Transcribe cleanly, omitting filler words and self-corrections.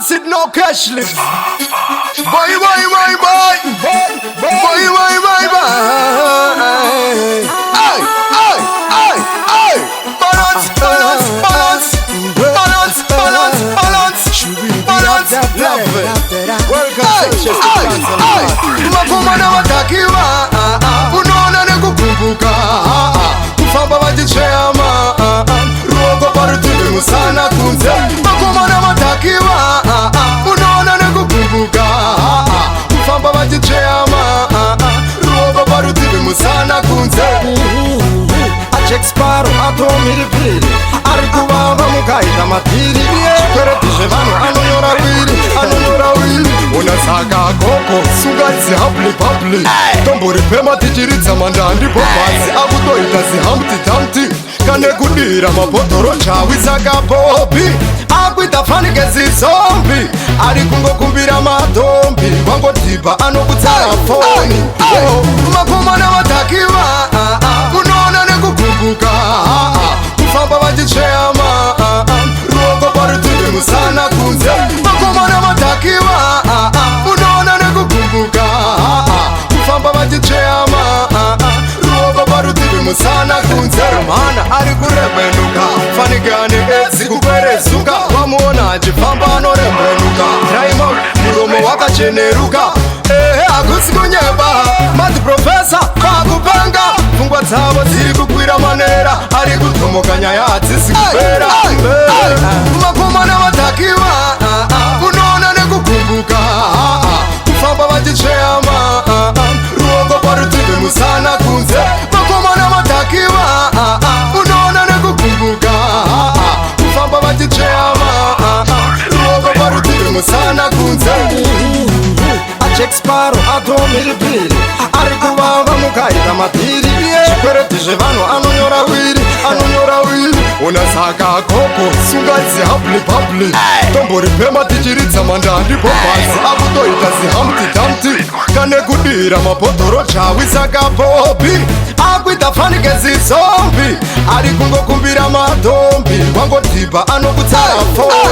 Transit no cashless. Boy, boy, boy, boy. Boy, boy, boy, boy. Ay, ay, ay, ay. Balance, balance, balance. Balance, balance, balance. Balance, love it. Welcome to Transit. Makomana watakiwa. Unaona nekukumbuka. Kufamba wajichema. Ruogo parutiwe musana kunze. Makomana watakiwa. Unaona nekukumbuka. Kufamba wajichema. Ruogo parutiwe musana kunze. Jack Sparrow atomiri pili arikuvava mukaita matiri chikweretizve vanhu anonyora wiri unasaka koko sungadzi hapli papli tombori pema tichiridza mandandi bobhasi akutoita zihamti tamti kane kudira mabhodhoro chawi saka bobi akuita fanike zombi ari kungokumbira madombi wangodhibha anokutsara foni makomana vatakiwa unoona nekukumbuka kufamba vachichema ruoko parutivi musana kunze makomana vatakiwa unoona nekukumbuka kufamba vachichema ruoko parutivi musana kunze mhana ari kurembenuka fanikani edzi kukwerezuka wamuona achifamba anorembenuka raima muromo wakacheneruka hakusi kunyeba mati profesa vakupenga pfungwa dzavo dziri kukwira manera ari kutomoka nyaya hadzisi kupera makomana vatakiwa unoona nekukumbuka kufamba vachichema ruoko parutivi musana kunze makomana vatakiwa unoona nekukumbuka kufamba vachichema ruoko parutivi musana kunze Jack Sparrow atomiri pili arikuvava mukaita matiri chikweretizve vanhu anonyora wiri unasaka koko sungadzi hapli papli tombori pema tichiridza mandandi bobhasi akutoita zihamti tamti kane kudira mabhodhoro chawi saka bobi akuita fanike zombi ari kungokumbira madombi wangodhibha anokutsara foni